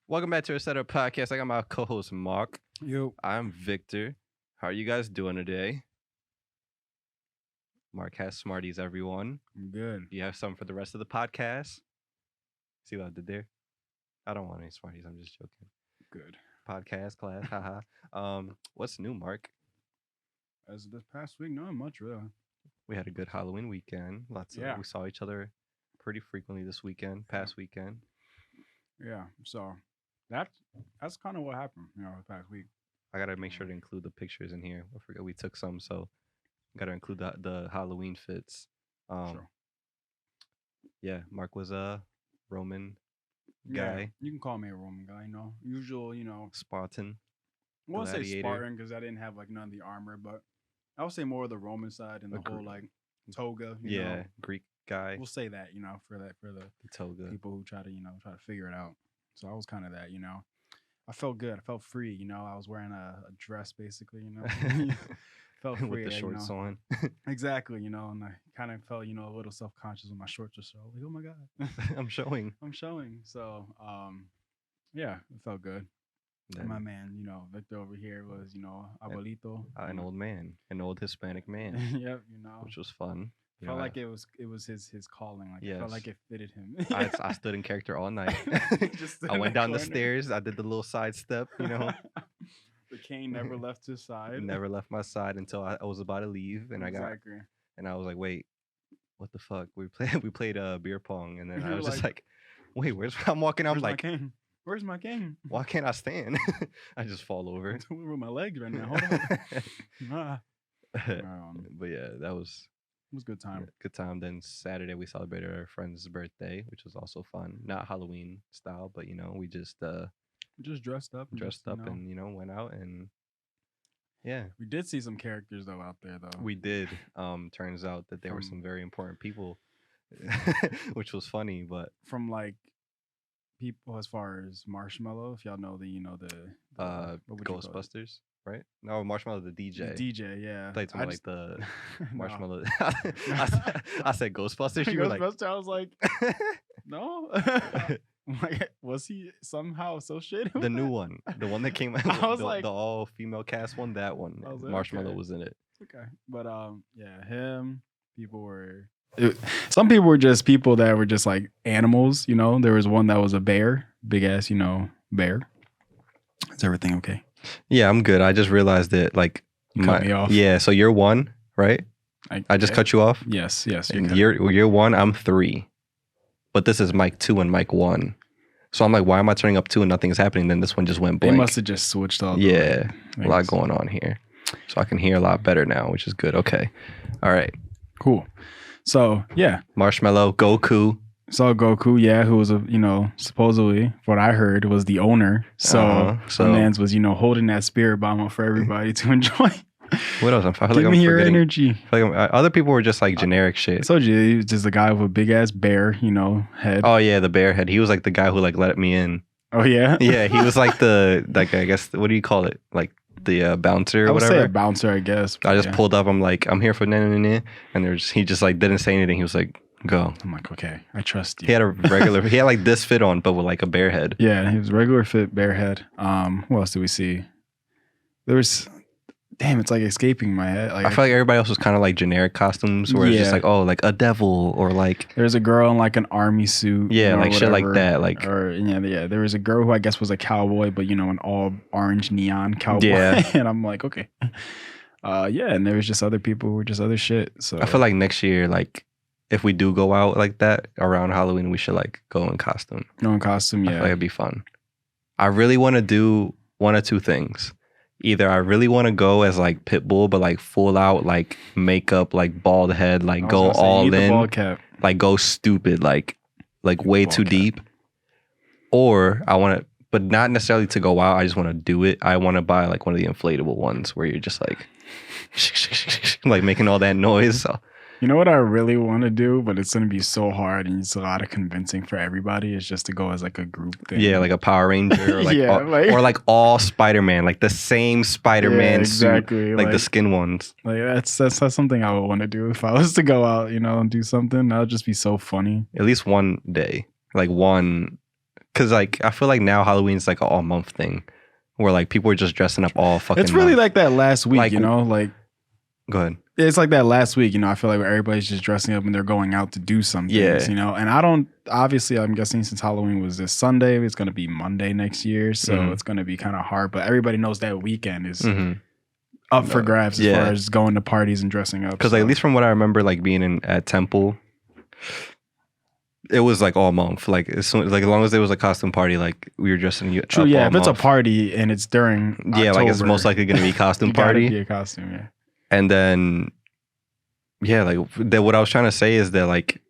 Welcome back to our setup podcast. I got my co-host Mark. Yo, I'm Victor. How are you guys doing today? Mark has Smarties, everyone. I'm good. Do you have some for the rest of the podcast? See what I did there? I don't want any Smarties. I'm just joking. Good. Podcast class, haha. What's new, Mark? As of this past week, not much really. We had a good Halloween weekend. Yeah. We saw each other pretty frequently this weekend, past weekend. Yeah. So that's kind of what happened, the past week. I gotta make sure to include the pictures in here. I forgot we took some, so gotta include the Halloween fits. Sure. Yeah, Mark was a Roman Yeah, guy, you can call me a Roman guy. Usual. Spartan. I won't say Gladiator. Spartan because I didn't have like none of the armor, but I would say more the Roman side and the whole like toga. Yeah, Greek guy. We'll say that for the The toga. people who try to figure it out. So I was kind of that. I felt good. I felt free. I was wearing a dress basically. Felt free With the shorts on. Exactly, and I kind of felt, a little self-conscious with my shorts or so. Like, oh my God. I'm showing. I'm showing. So, yeah, it felt good. Then, My man, Victor over here was, abuelito. an old man, an old Hispanic man, Yep, which was fun. felt like it was his calling. Like, it felt like it fitted him. I stood in character all night. Just stood I in went that down the corner. stairs. I did the little side step, The cane never left his side. Never left my side until I was about to leave, and Exactly. I was like, wait, what the fuck? We played beer pong, and then I You're was just like, like, wait, I'm walking. I'm Where's my like, cane? Where's my cane? why can't I stand? I just fall over. I'm doing with my legs right now. Hold on. But yeah, that was It was a good time. good time. Then Saturday we celebrated our friend's birthday, which was also fun. Not Halloween style, but we just Just dressed up. And dressed just, up and went out, and yeah, we did see some characters though out there though. we did. Turns out that there were From- some very important people, which was funny, but From like people as far as Marshmallow, if y'all know the what would you call it? Ghostbusters, right? No, Marshmallow the DJ. The DJ, yeah. Played some I like just- the No. Marshmallow. I said Ghostbusters. You were like, Ghostbuster, I was like, no. Like, was he somehow associated with the new that? one, the one that came out. I was the, like- the all female cast one. That one. I was like, Marshmallow okay. was in it. Okay, but yeah, some people were just people that were just like animals. There was one that was a bear, big ass, bear. Is everything okay? Yeah, I'm good. I just realized that like You cut me off. Yeah, so you're one, right? I just cut you off. Yes. And you're one. I'm 3, but this is mic 2 and mic 1. So I'm like, why am I turning up 2 and nothing's happening? Then this one just went They blank. must have just switched all. Yeah, a lot going on here. So I can hear a lot better now, which is good. Okay. All right. Cool. So yeah, Marshmallow, Goku. saw Goku. Yeah, who was supposedly what I heard was the owner. So So my man's was holding that spirit bomb up for everybody to enjoy. what else? I feel like Give I'm me your forgetting. energy. I feel like other people were just like generic I shit. told you he was just a guy with a big ass bear, head. Oh yeah, the bear head. He was like the guy who like let me in. Oh yeah. Yeah, he was like I guess what do you call it? Like the bouncer or I would say a whatever. bouncer, I guess. I just yeah. pulled up. I'm like, I'm here for and he just like didn't say anything. He was like, go. I'm like, okay, I trust you. He had a regular. He had like this fit on, but with like a bear head. Yeah, he was regular fit bear head. What else did we see? There was, damn, it's like escaping my head. Like I feel like everybody else was kind of like generic costumes, where it's just Yeah. like, oh, like a devil or like there's a girl in like an army suit. yeah, or like shit like whatever. that. Like Or yeah. There was a girl who I guess was a cowboy, but an all orange neon cowboy. Yeah. And I'm like, okay. Yeah, and there was just other people who were just other shit. So I feel like next year, like if we do go out like that around Halloween, we should like go in costume. no in costume. I feel Yeah, like it'd be fun. I really want to do one of two things. Either I really want to go as like Pitbull, but like full out like makeup, like bald head, I like was go gonna say, all eat the in, ball cap. like go stupid, like way ball too cap. deep. Or I want to, but not necessarily to go out. I just want to do it. I want to buy like one of the inflatable ones where you're just like, like making all that noise. So, You know what I really want to do, but it's gonna be so hard and it's a lot of convincing for everybody. Is just to go as like a group thing. yeah, like a Power Ranger, or like, Yeah, or like all Spider-Man, like the same Spider-Man suit, exactly. like the skin ones. Like that's something I would want to do if I was to go out, and do something. That would just be so funny. At least one day, like one because like I feel like now Halloween's like an all month thing, where like people are just dressing up all fucking. It's really month. like that last week, Like- you know, like. Go ahead. It's like that last week, you know, I feel like everybody's just dressing up and they're going out to do some things, Yeah. you know, and obviously I'm guessing since Halloween was this Sunday, it's going to be Monday next year. So it's going to be kind of hard, but everybody knows that weekend is up for grabs as far as going to parties and dressing up. Because like, at least from what I remember, like being at Temple, it was like all month. Like as long as there was a costume party, like we were dressing True, up yeah. all If it's a month. party and it's during Yeah, like it's October, most likely going to be a costume you gotta party. be a costume, yeah. And then, yeah, like what I was trying to say is that like,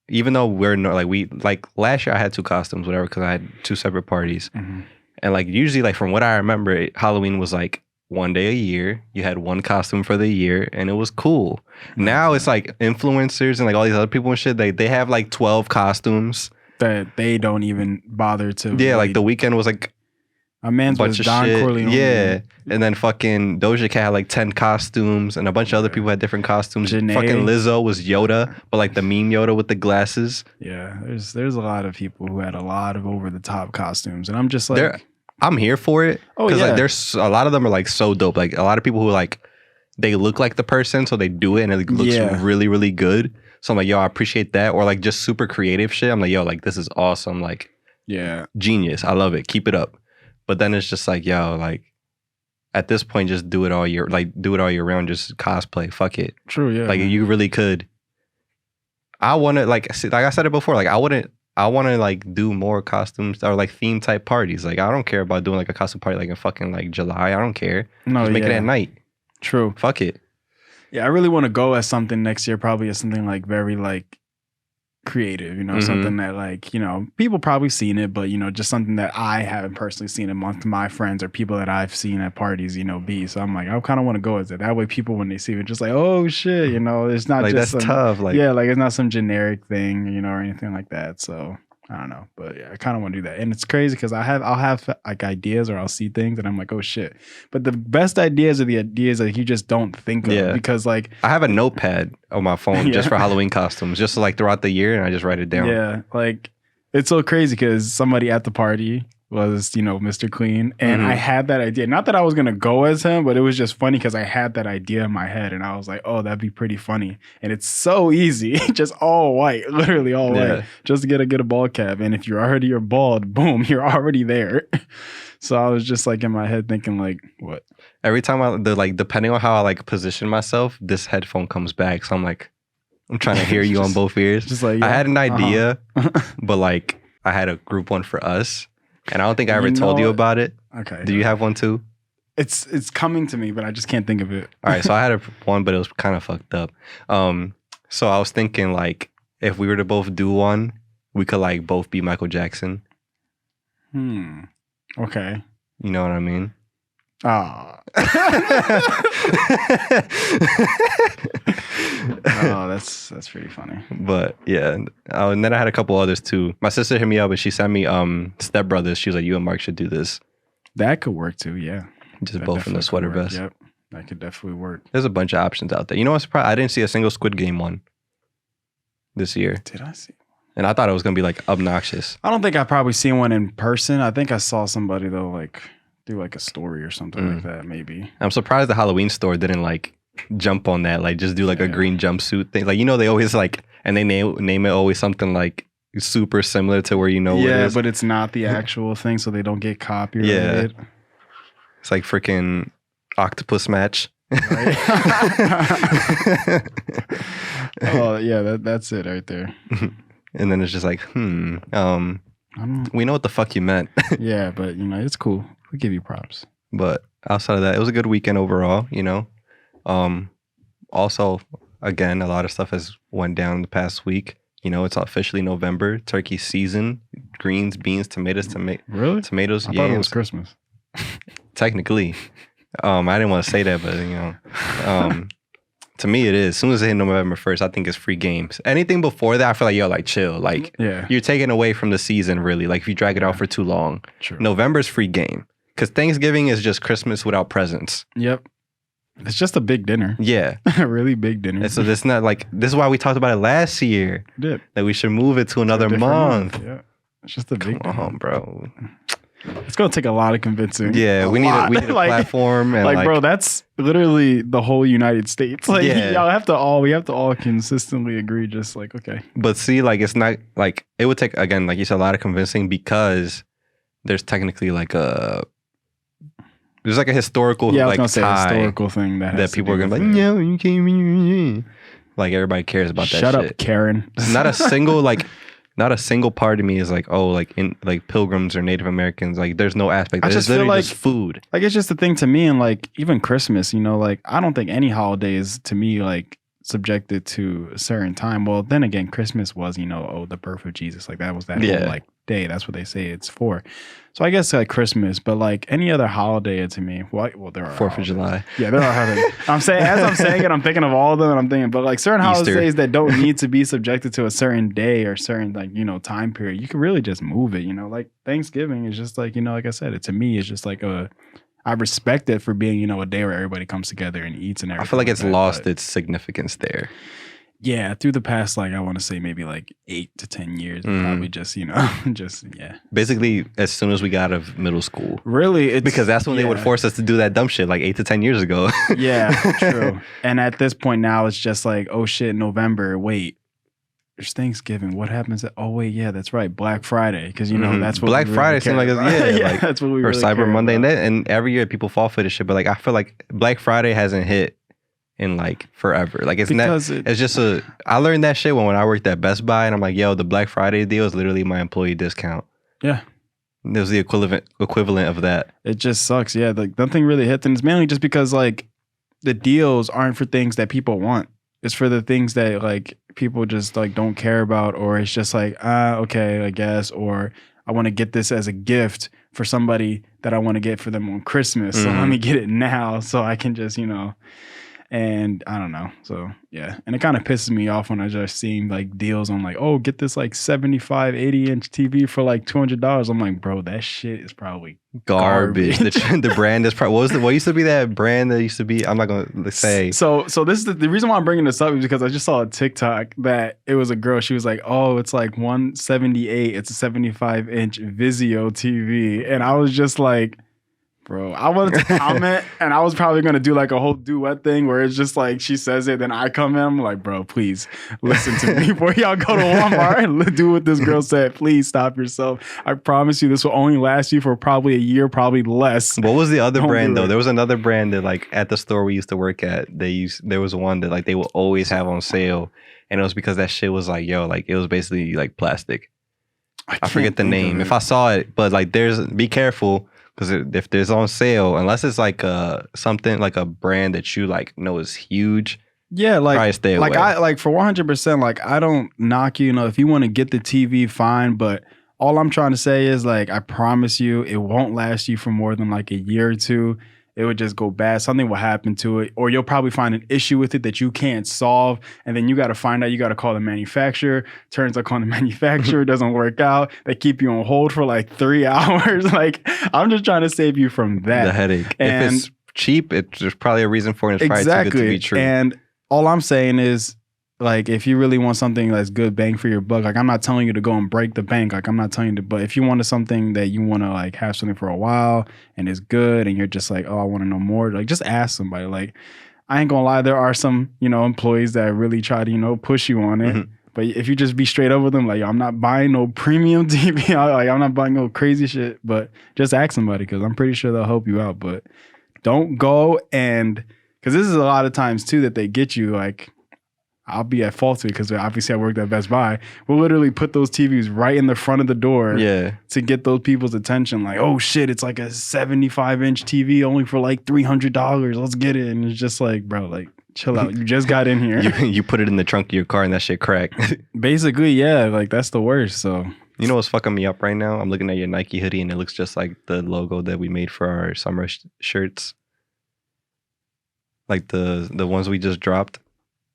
even though we're not like last year I had 2 costumes, whatever, because I had 2 separate parties. And like usually like from what I remember, Halloween was like one day a year. You had one costume for the year and it was cool. Now it's like influencers and like all these other people and shit, they have like 12 costumes. That they don't even bother to. Yeah, like the weekend was like a man's bunch was of Don shit. Corleone. Yeah. And then fucking Doja Cat had like 10 costumes and a bunch of other people had different costumes. Janae. Fucking Lizzo was Yoda, but like the meme Yoda with the glasses. Yeah, there's a lot of people who had a lot of over the top costumes, and I'm just like, I'm here for it. Oh, Because yeah. like there's a lot of them are like so dope. Like a lot of people who like they look like the person, so they do it and it looks really, really good. So I'm like, yo, I appreciate that. Or like just super creative shit. I'm like, yo, like this is awesome. Like yeah, genius. I love it. Keep it up. But then it's just like, yo, like at this point, just do it all year. Like do it all year round. Just cosplay. Fuck it. true, yeah. Like you really could. I want to like I said it before. Like I want to like do more costumes or like theme type parties. Like I don't care about doing like a costume party like in fucking like July. I don't care. No, Just make it at night. True. Fuck it. Yeah, I really want to go as something next year. Probably as something like very like creative, you know, something that like, you know, people probably seen it, but you know, just something that I haven't personally seen amongst my friends or people that I've seen at parties, you know, be. So I'm like, I kind of want to go as it. That way people, when they see it, just like, oh shit, you know, it's not Like just that's some, tough. Like yeah, like it's not some generic thing, you know, or anything like that. So I don't know, but yeah, I kind of want to do that. And it's crazy because I'll have like ideas or I'll see things and I'm like, oh shit. But the best ideas are the ideas that you just don't think of because like I have a notepad on my phone just for Halloween costumes, just like throughout the year, and I just write it down. Yeah, like it's so crazy because somebody at the party was, you know, Mr. Clean, and I had that idea. Not that I was gonna go as him, but it was just funny because I had that idea in my head, and I was like, oh, that'd be pretty funny. And it's so easy, just all white, literally all white, just to get a bald cap. And if you're bald, boom, you're already there. So I was just like in my head thinking like, what? Every time depending on how I like position myself, this headphone comes back. So I'm like, I'm trying to hear you on both ears. Just like I had an idea, but like I had a group one for us. And I don't think I ever told you about it. Okay. Do you have one too? It's coming to me, but I just can't think of it. All right. So I had one, but it was kind of fucked up. So I was thinking like if we were to both do one, we could like both be Michael Jackson. Okay. You know what I mean? Oh, that's pretty funny. But yeah, and then I had a couple others too. My sister hit me up and she sent me Step Brothers. She was like, you and Mark should do this. That could work too, yeah. Just That both in the definitely sweater could work, vest. Yep, that could definitely work. There's a bunch of options out there. You know what's surprised? I didn't see a single Squid Game one this year. Did I see? And I thought it was gonna be like obnoxious. I don't think I've probably seen one in person. I think I saw somebody though, like do like a story or something like that, maybe. I'm surprised the Halloween store didn't like jump on that, like just do like a green jumpsuit thing. Like, you know, they always like, and they name it always something like super similar to where you know what it is. But it's not the actual thing, so they don't get copyrighted. Yeah. It's like freaking octopus match. Right? Oh yeah, that's it right there. And then it's just like, we know what the fuck you meant. Yeah, but you know, it's cool. We give you props. But outside of that, it was a good weekend overall, you know. Also, again, a lot of stuff has went down the past week. You know, it's officially November, turkey season, greens, beans, tomatoes, Really? tomatoes, I yams. thought it was Christmas. Technically. I didn't want to say that, but you know, to me it is. As soon as it hit November 1st, I think it's free games. Anything before that, I feel like, yo, like chill. Like you're taking away from the season, really. Like if you drag it out for too long. True. November's free game. Because Thanksgiving is just Christmas without presents. Yep. It's just a big dinner. Yeah. A really big dinner. And so this not like, this is why we talked about it last year. Did. That we should move it to another month. Yeah. It's just a big Come on, bro. It's gonna take a lot of convincing. Yeah, we need a platform, and like, bro, that's literally the whole United States. Like, Yeah. we have to all consistently agree. Just like, okay, But see, like, it's not like it would take, again, like you said, a lot of convincing, because there's technically like a historical yeah, I was like gonna say a tie historical thing that people are gonna be like, no, you can't. Like, everybody cares about that. Shut shit. up, Karen. Not a single part of me is like, oh, like in like Pilgrims or Native Americans. Like, there's no aspect. It's literally like, just food. Like, it's just a thing to me, and like even Christmas, you know, like I don't think any holiday is to me like subjected to a certain time. Well, then again, Christmas was, you know, the birth of Jesus. Like that was that whole, like day. That's what they say it's for. So I guess like Christmas, but like any other holiday to me, well there are 4th of July. Yeah, there are holidays. I'm saying it, I'm thinking of all of them, and I'm thinking, but like certain Easter. holidays that don't need to be subjected to a certain day or certain like, you know, time period, you can really just move it. You know, like Thanksgiving is just like, you know, like I said, to me it's just like I respect it for being, you know, a day where everybody comes together and eats and everything. I feel like it's lost its significance there. Yeah, through the past, like I want to say maybe like 8 to 10 years, probably just, you know, Basically, as soon as we got out of middle school. Really? It's, because that's when they would force us to do that dumb shit like 8 to 10 years ago. Yeah, true. And at this point now, it's just like, oh shit, November, wait. There's Thanksgiving. What happens? Oh wait, yeah, that's right. Black Friday, because you know that's what Black Friday seemed like like, that's what we or really Cyber Monday, about. and every year people fall for this shit. But like I feel like Black Friday hasn't hit in like forever. Like it's because not. It's just I learned that shit when I worked at Best Buy, and I'm like, yo, the Black Friday deal is literally my employee discount. Yeah. It was the equivalent of that. It just sucks. Yeah, like nothing really hits, and it's mainly just because like the deals aren't for things that people want. It's for the things that like people just like don't care about, or it's just like, okay, I guess, or I want to get this as a gift for somebody that I want to get for them on Christmas. So let me get it now so I can just, you know, and I don't know. So yeah. And it kind of pisses me off when I just seeing like deals on like, oh, get this like 75, 80-inch TV for like $200. I'm like, bro, that shit is probably garbage. The brand is probably, what used to be that brand that used to be, I'm not going to say. So this is the reason why I'm bringing this up is because I just saw a TikTok that it was a girl. She was like, oh, it's like 178. It's a 75-inch Vizio TV. And I was just like, bro, I wanted to comment, and I was probably going to do like a whole duet thing where it's just like she says it, then I come in. I'm like, bro, please listen to me before y'all go to Walmart and do what this girl said. Please stop yourself. I promise you this will only last you for probably a year, probably less. What was the other brand though? There was another brand that like at the store we used to work at, there was one that like they will always have on sale, and it was because that shit was like, yo, like it was basically like plastic. I forget the name. If I saw it, but like be careful. Because if there's on sale, unless it's like something like a brand that you like know is huge, yeah, like probably stay away. I like for 100%, like I don't knock you. You know, if you want to get the TV, fine. But all I'm trying to say is like I promise you, it won't last you for more than like a year or two. It would just go bad. Something will happen to it, or you'll probably find an issue with it that you can't solve, and then you got to find out. You got to call the manufacturer. Turns out calling the manufacturer doesn't work out. They keep you on hold for like 3 hours. Like I'm just trying to save you from that. The headache. And if it's cheap, there's probably a reason for it. It's probably too good to be true. And all I'm saying is, like, if you really want something that's good bang for your buck, like I'm not telling you to go and break the bank. Like I'm not telling you to, but if you wanted something that you want to like have something for a while and it's good and you're just like, oh, I want to know more, like just ask somebody. Like I ain't gonna lie, there are some, you know, employees that really try to, you know, push you on it. But if you just be straight up with them, like, yo, I'm not buying no premium TV, like I'm not buying no crazy shit, but just ask somebody because I'm pretty sure they'll help you out. But don't go and, because this is a lot of times too that they get you like, I'll be at fault to it because obviously I worked at Best Buy. We'll literally put those TVs right in the front of the door to get those people's attention. Like, oh shit, it's like a 75-inch TV only for like $300. Let's get it. And it's just like, bro, like chill out. You just got in here. you put it in the trunk of your car and that shit cracked. Basically, yeah, like that's the worst. So you know what's fucking me up right now? I'm looking at your Nike hoodie and it looks just like the logo that we made for our summer shirts. Like the ones we just dropped.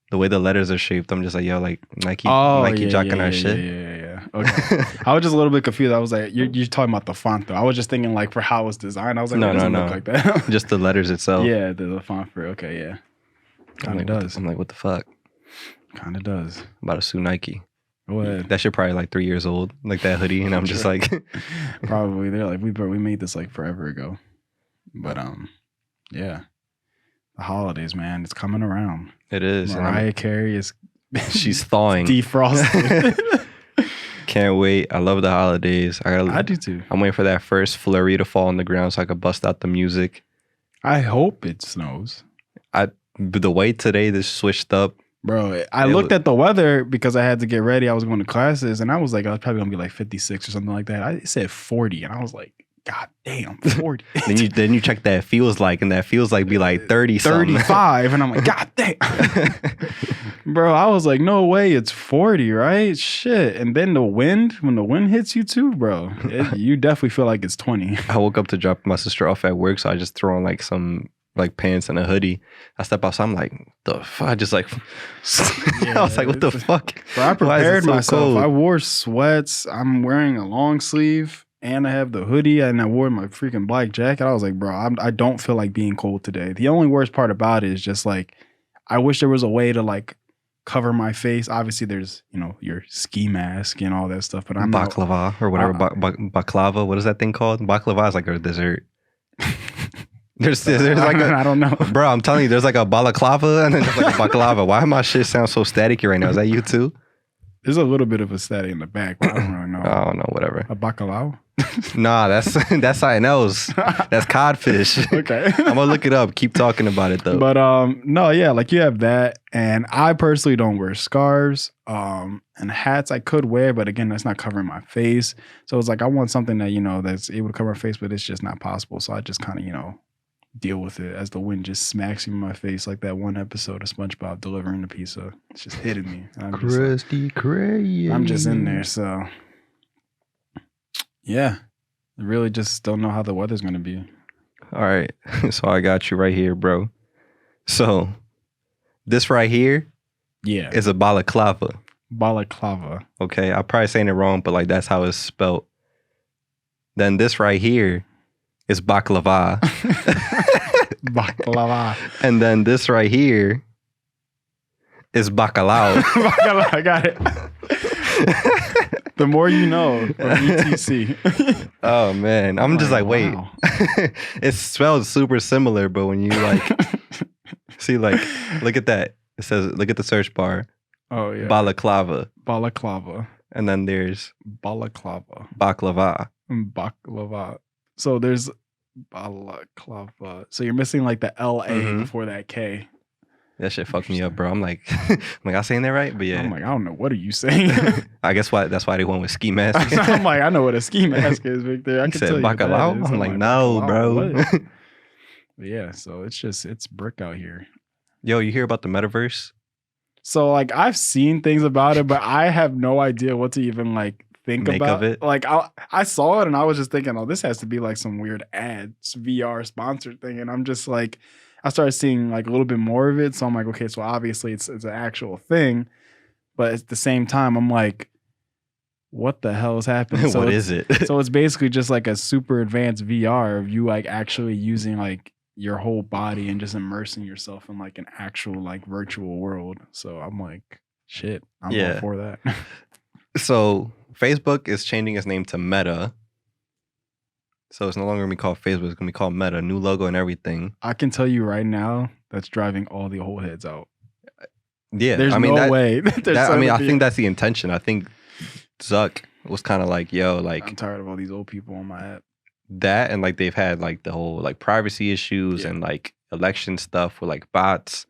The way the letters are shaped, I'm just like, yo, like Nike jocking our shit. Yeah. Okay. I was just a little bit confused. I was like, you're talking about the font though. I was just thinking like for how it's designed. I was like, no, it doesn't look like that. Just the letters itself. Yeah, the font for okay, yeah. Kind of does. I'm like, what the fuck? Kind of does. I'm about to sue Nike. What? That shit probably like 3 years old, like that hoodie, and I'm just like, probably they're like we made this like forever ago, but yeah, the holidays, man, it's coming around. it is. Mariah Carey is she's thawing, defrosted. Can't wait. I love the holidays. I do too. I'm waiting for that first flurry to fall on the ground so I could bust out the music. I hope it snows. The way today this switched up. Bro, I looked at the weather because I had to get ready. I was going to classes and I was like, I was probably going to be like 56 or something like that. I said 40 and I was like, God damn, 40. then you check that feels like, and that feels like be like 30 35 and I'm like, God damn. Bro, I was like, no way, it's 40, right? Shit. And then when the wind hits you too, bro, you definitely feel like it's 20. I woke up to drop my sister off at work, so I just throw on like some like pants and a hoodie. I step outside, I'm like, the fuck? I just like, I was like, what the fuck? Bro, I prepared myself. Cold? I wore sweats. I'm wearing a long sleeve and I have the hoodie and I wore my freaking black jacket. I was like, bro, I don't feel like being cold today. The only worst part about it is just like, I wish there was a way to like cover my face. Obviously, there's, you know, your ski mask and all that stuff, but I'm baklava or whatever. Baklava, what is that thing called? Baklava is like a dessert. There's like I don't know, bro. I'm telling you, there's like a balaclava and then there's like a baklava. Why my shit sound so staticky right now? Is that you too? There's a little bit of a static in the back, but I don't really know. I don't know, whatever. A bacalao? Nah, that's something else. That's codfish. Okay. I'm gonna look it up. Keep talking about it though. But no, yeah, like you have that, and I personally don't wear scarves. And hats I could wear, but again, that's not covering my face. So it's like I want something that, you know, that's able to cover my face, but it's just not possible. So I just kind of, you know, deal with it as the wind just smacks me in my face, like that one episode of SpongeBob delivering the pizza. It's just hitting me. Krusty Krab. I'm just in there, so yeah. I really just don't know how the weather's gonna be. All right, so I got you right here, bro. So this right here, yeah, is a balaclava. Balaclava. Okay, I'm probably saying it wrong, but like that's how it's spelled. Then this right here is baklava. Baklava. And then this right here is bacalao. Bacalao, I got it. The more you know from ETC. Oh man, I'm just like, wait. Wow. It's spelled super similar, but when you like see, like, look at that. It says, look at the search bar. Oh yeah. Balaclava. Balaclava. And then there's balaclava. Baklava. Baklava. So there's balaclava. So you're missing like the LA before that K. That shit fucked me up, bro. I'm like, I'm saying that right? But yeah. I'm like, I don't know. What are you saying? I guess that's why they went with ski mask. I'm like, I know what a ski mask is, Victor. I can tell you bacalao? I'm like, no, bro. Yeah, so it's brick out here. Yo, you hear about the metaverse? So like I've seen things about it, but I have no idea what to even like think Make about of it. Like I saw it and I was just thinking, oh, this has to be like some weird ads, VR sponsored thing. And I'm just like, I started seeing like a little bit more of it. So I'm like, okay, so obviously it's an actual thing. But at the same time, I'm like, what the hell is happening? So what is it? So it's basically just like a super advanced VR of you like actually using like your whole body and just immersing yourself in like an actual like virtual world. So I'm like, shit, I'm all for that. So Facebook is changing its name to Meta. So it's no longer going to be called Facebook. It's going to be called Meta. New logo and everything. I can tell you right now, that's driving all the old heads out. Yeah. There's no way. I think that's the intention. I think ZUCK was kind of like, yo, like, I'm tired of all these old people on my app. That and like they've had like the whole like privacy issues and like election stuff with like bots.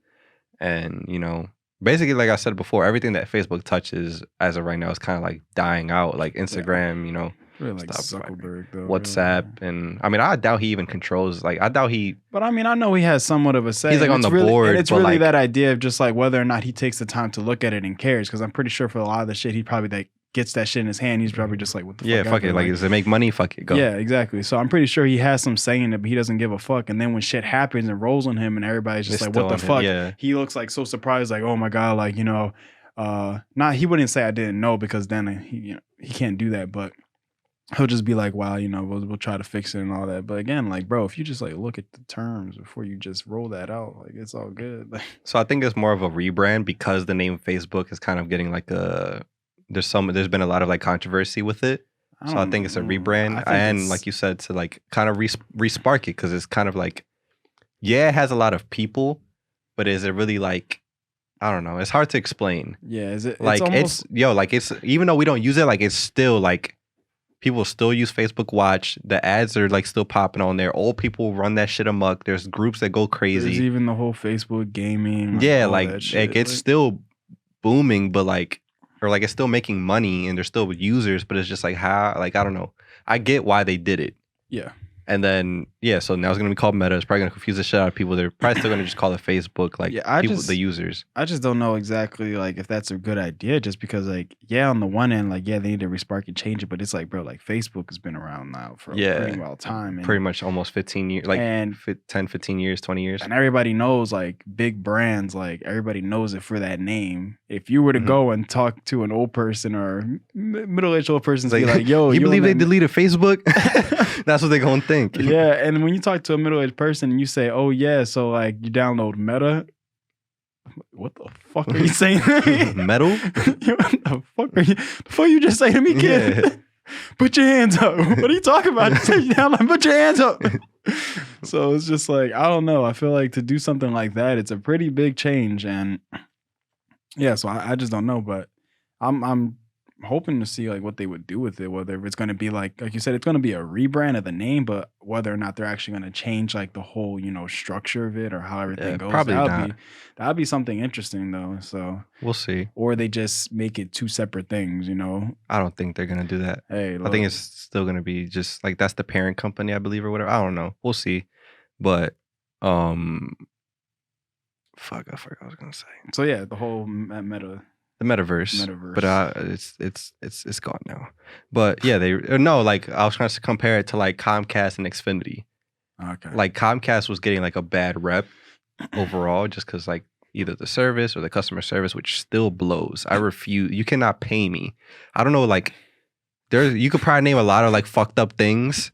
And, you know, basically, like I said before, everything that Facebook touches as of right now is kind of like dying out. Like Instagram, you know. Really like Zuckerberg, though. WhatsApp, and I mean, I doubt he even controls. Like, I doubt he. But I mean, I know he has somewhat of a say. He's like on the board. And it's really like, that idea of just like whether or not he takes the time to look at it and cares. Because I'm pretty sure for a lot of the shit, he probably like gets that shit in his hand. He's probably just like, what the fuck? Yeah, fuck it. Like, does it make money? Fuck it. Go. Yeah, exactly. So I'm pretty sure he has some say in it, but he doesn't give a fuck. And then when shit happens and rolls on him, and everybody's just like, what the fuck? Yeah. He looks like so surprised, like, oh my god, like, you know, he wouldn't say I didn't know because then he can't do that, but. He'll just be like, wow, you know, we'll try to fix it and all that. But again, like, bro, if you just like look at the terms before you just roll that out, like it's all good. So I think it's more of a rebrand because the name Facebook is kind of getting like a there's been a lot of like controversy with it. So I think it's a rebrand, and like you said, to like kind of respark it, because it's kind of like, yeah, it has a lot of people, but is it really like, I don't know. It's hard to explain. Yeah, is it like it's even though we don't use it, like it's still like people still use Facebook Watch. The ads are like still popping on there. Old people run that shit amok. There's groups that go crazy. There's even the whole Facebook gaming. Yeah, like it's still booming, but like, or like it's still making money and there's still users, but it's just like how, like, I don't know. I get why they did it. Yeah. And then, yeah, so now it's going to be called Meta. It's probably going to confuse the shit out of people. They're probably still going to just call it Facebook, like the users. I just don't know exactly, like, if that's a good idea, just because, like, yeah, on the one end, like, yeah, they need to respark and change it, but it's like, bro, like, Facebook has been around now for a pretty well time. And, pretty much almost 15 years, like 10, 15 years, 20 years. And everybody knows, like, big brands, like, everybody knows it for that name. If you were to go and talk to an old person or middle-aged old person, be like, yo, you believe they deleted Facebook? That's what they're going to think. Yeah, and when you talk to a middle-aged person and you say, "Oh yeah, so like you download Meta," what the fuck are you saying? Metal? What the fuck are you? The fuck you just say to me, kid? Yeah. Put your hands up. What are you talking about? You say you download, put your hands up. So it's just like, I don't know. I feel like to do something like that, it's a pretty big change, and yeah, so I just don't know, but I'm hoping to see like what they would do with it, whether it's going to be like you said, it's going to be a rebrand of the name, but whether or not they're actually going to change like the whole, you know, structure of it or how everything goes. Probably not. That'd be something interesting though. So we'll see. Or they just make it two separate things, you know. I don't think they're going to do that. Hey, look, I think it's still going to be just like that's the parent company, I believe, or whatever. I don't know. We'll see. But fuck, I forgot what I was going to say. So yeah, the whole meta. The metaverse. But it's gone now. But yeah, like I was trying to compare it to like Comcast and Xfinity. Okay. Like Comcast was getting like a bad rep overall, just because like either the service or the customer service, which still blows. I refuse. You cannot pay me. I don't know. Like you could probably name a lot of like fucked up things.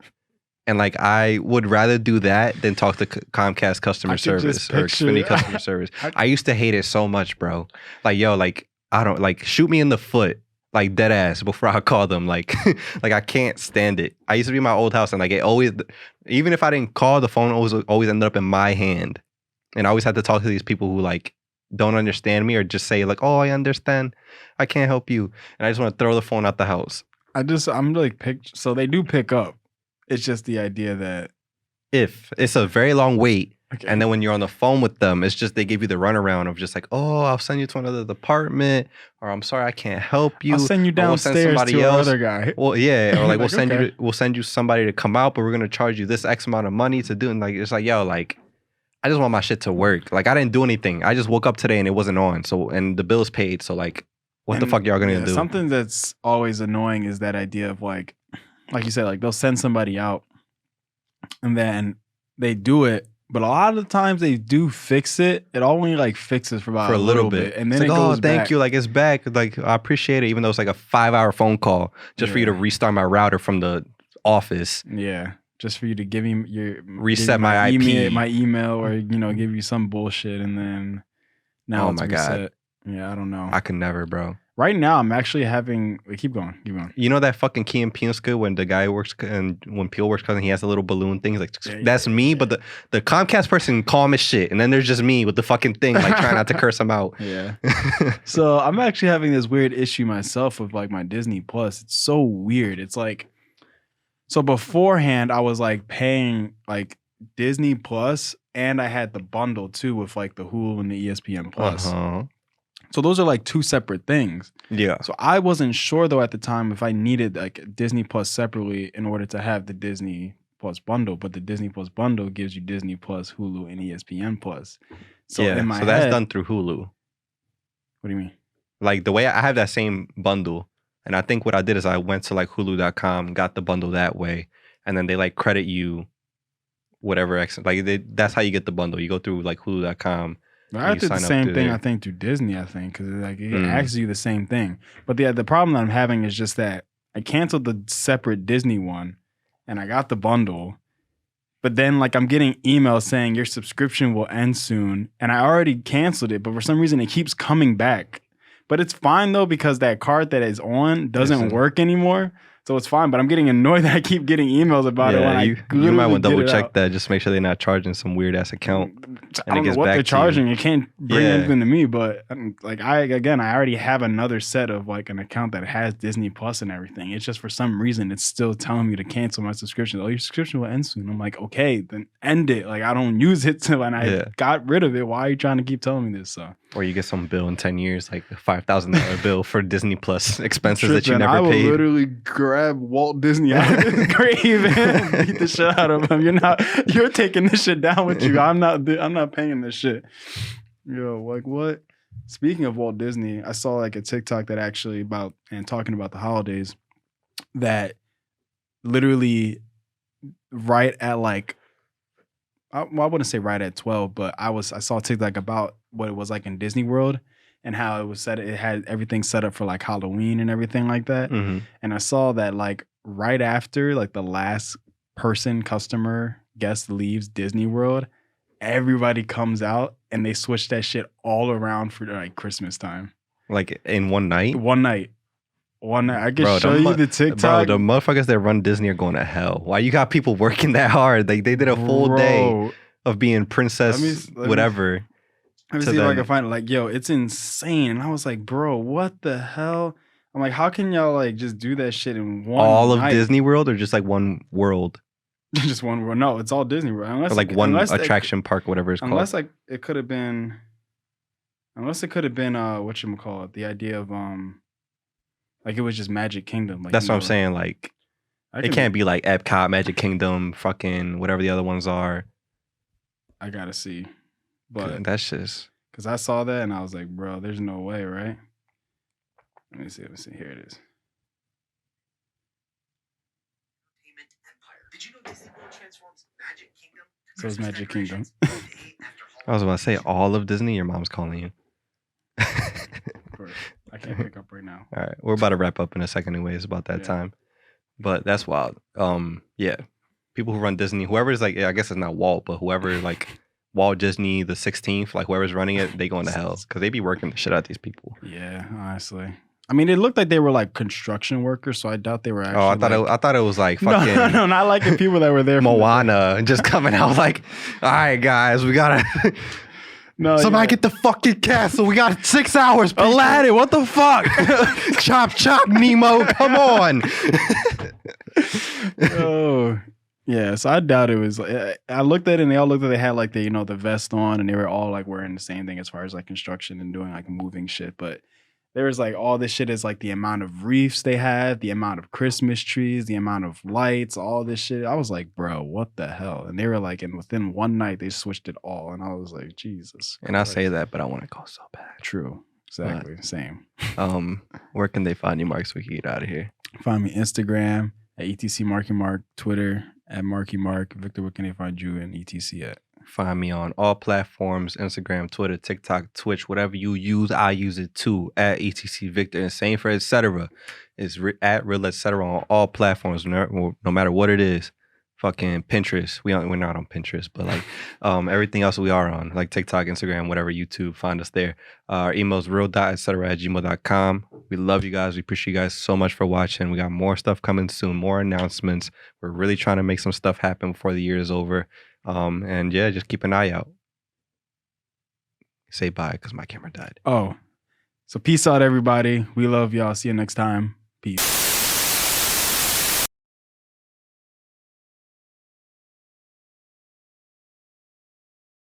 And like I would rather do that than talk to Comcast customer service or Xfinity customer service. I used to hate it so much, bro. Like, yo, like I don't like shoot me in the foot, like dead ass before I call them. Like, like I can't stand it. I used to be in my old house and like it always, even if I didn't call, the phone always ended up in my hand. And I always had to talk to these people who like don't understand me or just say like, oh, I understand. I can't help you. And I just want to throw the phone out the house. I'm like, so they do pick up. It's just the idea that if it's a very long wait. Okay. And then when you're on the phone with them, it's just they give you the runaround of just like, oh, I'll send you to another department, or I'm sorry, I can't help you. I'll send you downstairs to another guy. Well, yeah, or like we'll send you somebody to come out, but we're gonna charge you this X amount of money to do. And like it's like, yo, like I just want my shit to work. Like I didn't do anything. I just woke up today and it wasn't on. So and the bill's paid. So like, what the fuck y'all gonna do? Something that's always annoying is that idea of like you said, like they'll send somebody out, and then they do it. But a lot of the times they do fix it. It only like fixes for about a little bit. And then it's like, it goes back. Thank you. Like it's back. Like I appreciate it. Even though it's like a 5-hour phone call just for you to restart my router from the office. Yeah. Just for you to give me reset my IP. My email or, you know, give you some bullshit. And then now it's reset. God. Yeah, I don't know. I could never, bro. Right now, I'm actually having. Keep going. You know that fucking Key and Peele skit when the guy works and when Peele works and he has a little balloon thing. He's like, that's me. But the Comcast person calm as shit, and then there's just me with the fucking thing, like trying not to curse him out. Yeah. So I'm actually having this weird issue myself with like my Disney Plus. It's so weird. It's like, so beforehand I was like paying like Disney Plus, and I had the bundle too with like the Hulu and the ESPN Plus. So those are like two separate things. Yeah. So I wasn't sure though at the time if I needed like Disney Plus separately in order to have the Disney Plus bundle, but the Disney Plus bundle gives you Disney Plus, Hulu, and ESPN Plus. So yeah, in my head, that's done through Hulu. What do you mean? Like the way I have that same bundle, and I think what I did is I went to like Hulu.com, got the bundle that way, and then they like credit you whatever that's how you get the bundle. You go through like Hulu.com. I did the same thing, I think, through Disney, because like it asks you the same thing. But the problem that I'm having is just that I canceled the separate Disney one, and I got the bundle. But then, like, I'm getting emails saying your subscription will end soon, and I already canceled it. But for some reason, it keeps coming back. But it's fine though because that card that is on doesn't work anymore. So it's fine, but I'm getting annoyed that I keep getting emails about it when you might want to double check that. Just make sure they're not charging some weird ass account. I don't know what they're charging. You can't bring anything to me, but like I already have another set of like an account that has Disney Plus and everything. It's just for some reason it's still telling me to cancel my subscription. Oh, your subscription will end soon. I'm like, okay, then end it. Like I don't use it till when I got rid of it. Why are you trying to keep telling me this? So. Or you get some bill in 10 years, like a $5,000 bill for Disney Plus expenses that you never paid. I will literally grab Walt Disney out of his grave and beat the shit out of him. You're taking this shit down with you. I'm not paying this shit. Yo, like what? Speaking of Walt Disney, I saw like a TikTok that actually talking about the holidays that literally right at like, I wouldn't say right at 12, but I saw a TikTok about what it was like in Disney World and how it was it had everything set up for like Halloween and everything like that. Mm-hmm. And I saw that like right after like the last customer guest leaves Disney World, everybody comes out and they switch that shit all around for like Christmas time. Like in one night? One night. I can show you the TikTok. Bro, the motherfuckers that run Disney are going to hell. Why you got people working that hard? They did a full day of being princess whatever. Let me see if I can find it. Like, yo, it's insane. And I was like, bro, what the hell? I'm like, how can y'all like just do that shit in one all night? Of Disney World or just like one world? Just one world. No, it's all Disney World. Or like one attraction park, whatever it's called. Unless like it could have been whatchamacallit, the idea of like it was just Magic Kingdom. Like, that's what I'm saying. Like it can't be like Epcot, Magic Kingdom, fucking whatever the other ones are. I gotta see. But that's just because I saw that and I was like, bro, there's no way, right? Let me see. Here it is. Did you know Disney World transforms Magic Kingdom? So it's Magic Kingdom. I was about to say all of Disney. Your mom's calling you. I can't pick up right now. All right, we're about to wrap up in a second anyways, about that time. But that's wild. Yeah. People who run Disney, whoever's like, I guess it's not Walt, but whoever like Walt Disney the 16th, like whoever's running it, they going to hell because they be working the shit out of these people. Yeah, honestly. I mean, it looked like they were like construction workers, so I doubt they were actually. Oh, I thought it was like fucking. No, not like the people that were there. Moana and just coming out like, all right, guys, we gotta. No, somebody get the fucking castle. We got 6 hours. People. Aladdin, what the fuck? Chop, Nemo, come on. Oh, yeah. So I doubt it was. I looked at it and they all looked like they had like the vest on and they were all like wearing the same thing as far as like construction and doing like moving shit. But there was like all this shit is like the amount of reefs they had, the amount of Christmas trees, the amount of lights, all this shit. I was like, bro, what the hell? And they were like, and within one night they switched it all. And I was like, Jesus. And I say that, but I want to go so bad. True. Exactly. Same. Where can they find you, Mark, so we can get out of here? Find me Instagram at ETC Marky Mark, Twitter at Marky Mark. Victor, where can they find you and ETC at? Find me on all platforms, Instagram, Twitter, TikTok, Twitch, whatever you use, I use it too, at ETC Victor. And same for etc. It's at Real Etc. on all platforms, no matter what it is. Fucking Pinterest. We're not on Pinterest, but like everything else we are on, like TikTok, Instagram, whatever, YouTube, find us there. Our email is real.etc@gmail.com. We love you guys. We appreciate you guys so much for watching. We got more stuff coming soon, more announcements. We're really trying to make some stuff happen before the year is over. And yeah, just keep an eye out. Say bye because my camera died. Oh, so peace out, everybody. We love y'all. See you next time. Peace.